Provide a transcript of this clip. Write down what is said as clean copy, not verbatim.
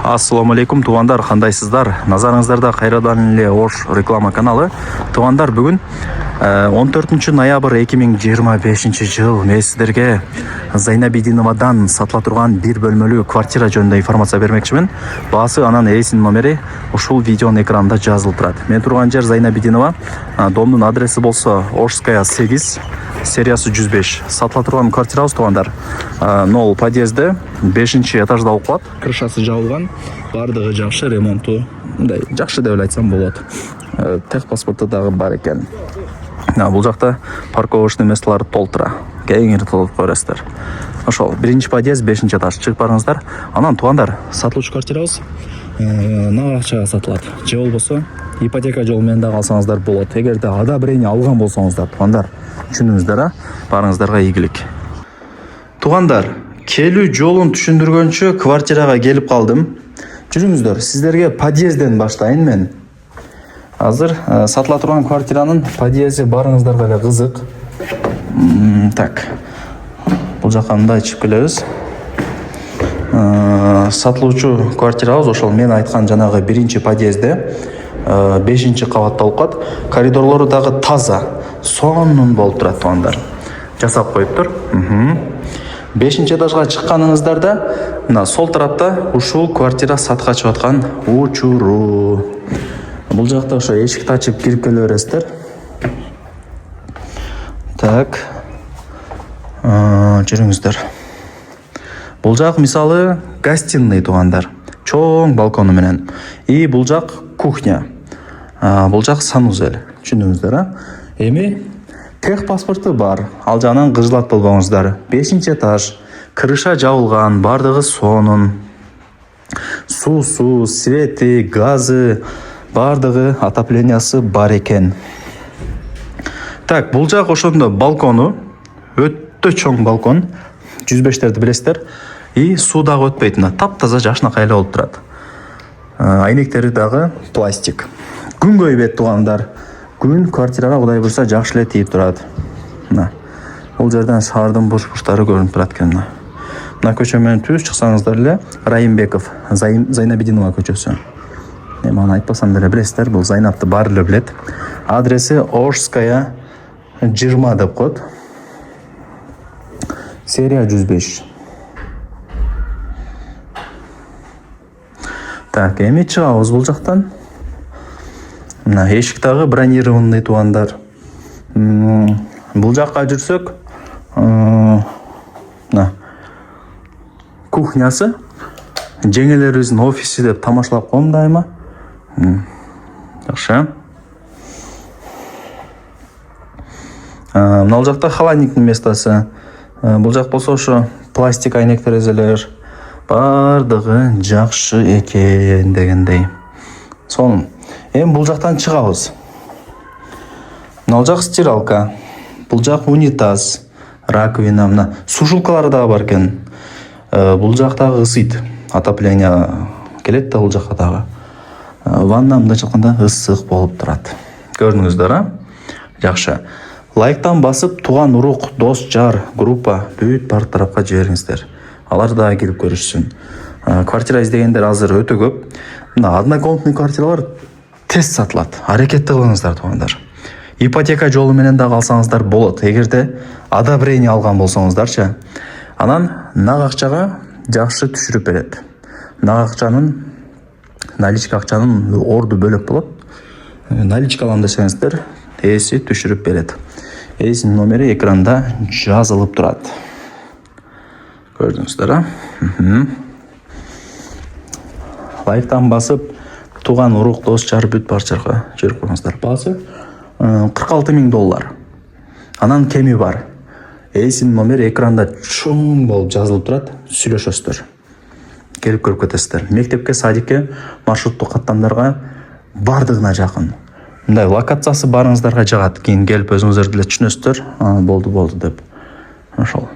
Ассаламу алейкум, туғандар, қандайсыздар? Назарыңыздарда қайрадан эле Ош реклама каналы. Туғандар, бүгін 14 ноябрь 2025 жыл мен сіздерге Зайнабидиновадан сатыла тұрған бір бөлмөлүү квартира жөнүндө информация бермекчимин. Баасы анан эсин номери ушул видеонун экранында жазылып турат. Мен турган жер Зайнабидинова, домдун адреси болсо Ошская 8, сериясы 105. Сатыла турган квартирабыз туғандар. Нол подъезде 5-чи этажда болуп калат. Крышасы жабылган, бардыгы жакшы, ремонту мындай жакшы деп айтсам болот. Техпаспорту дагы бар экен. Бул жакта парковочный месталары толтура. Кеңири толуп көрөсүздөр. Ошол 1-чи подъезд 5-чи этаж чыгып барыңыздар. Анан тугандар, сатылуучу квартирабыз нак акчага сатылат. Же болбосо ипотека жолу менен дагы алсаңыздар болот. Эгерде одобрение алган болсоңуздар, тугандар, түшүнүңүздөр, барыңыздарга ийгилик. Тугандар, келүү жолун түшүндүргөнчө квартирага келип калдым. Жүрүңүздөр, сиздерге подъезден баштайын мен. Азыр сатыла турган квартиранын подъезди барыңыздарга эле кызык. Так. Бул жакка мындай чыгып келебиз. Сатылуучу квартирабыз ошол мен айткан жанагы 1-чи подъездде 5-чи кабатта болуп калат. Коридорлору дагы таза, сонун болуп турат тугандар. Жасап коюптур. 5-чи этажга чыкканыңыздарда, мына сол тарапта ушул квартира сатка чыгып аткан учуру. Бул жакта ошо эшикти ачып кирип келе бересиздер. Так. Жүрүңүздөр. Бул жак мисалы гостиный тугандар. Чоң балкону менен. И бул жак кухня. Бул жак санузел. Түшүндүңүздөр, Эми техпаспорту бар. Ал жагынан кыжылат болбоңуздар. 5-чи этаж. Крыша жабылган, бардыгы сонун. Суусу, свети, газы, бардыгы отоплениясы бар экен. Так, бул жак ошондо балкону, өтө чоң балкон. 105-терди билесиздер. И суу дагы өтпөйт, таптаза жакшынакай эле болуп турат. Айнектери дагы пластик. Күн көйбөйт тугандар. Күн квартирага Кудай буйрса жакшы эле тийип турат. Бул жерден шаардын буш-буштары көрүнүп турат экен. Мына көчө менен түз чыксаңыздар эле Райымбеков, Зайнабидинова көчөсү. Мен айтпасам деле билесиздер, бул Зайнапты баары эле билет. Адреси Ошская 20 деп коет. Серия 105. Так, эми чыгабыз бул жактан. Мына эшик дагы бронированный тугандар. Бул жакка жүрсөк, мына кухнясы, жеңелерибиздин офиси деп тамашалап коем дайыма. Жакшы. Мына жакта холодильниктин местасы. Бул жак болсо ошо пластик айнек терезелер. Бардыгы жакшы экен дегендей. Сонун. Эми бул жактан чыгабыз. Мына жак стиралка. Бул жак унитаз, раковина, мына сушилкалары дагы бар экен. Бул жактагы ысыйт. Отопление келет да бул жакка дагы. Ванна мындай чыкканда ысык болуп турат. Көрдүңүздөр, Жакшы. Лайктан басып, туган урук, дос, жар, группа бүт бар тарапка жибериңиздер. Алар дагы келип көрүшсүн. Квартира издегендер азыр өтө көп. Мына однокомнатный квартиралар тез сатылат. Аракетти кылыңыздар тугандар. Ипотека жолу менен дагы алсаңыздар болот. Эгерде одобрение алган болсоңуздарчы. Анан нак акчага жакшы түшүрүп берет. Нак акчанын, наличка акчанын орду бөлөк болот. Наличка алам десеңиздер, эси түшүрүп берет. Эсин номери экранда жазылып турат. Көрдүңүздөр, Лайктан басып, туган урук, дос, жар бүт барчага жүрүп коюңуздар. Баасы $46,000. Анан кеми бар. Эсин номери экранда чоң болуп жазылып турат. Сүйлөшөсүздөр. Келип көрүп кетесиздер. Мектепке, садикке, маршруттук каттамдарга бардыгына жакын. Мындай локациясы барыңыздарга жагат. Кийин келип өзүңүздөр деле түшүнөсүздөр. Болду деп. Ошол.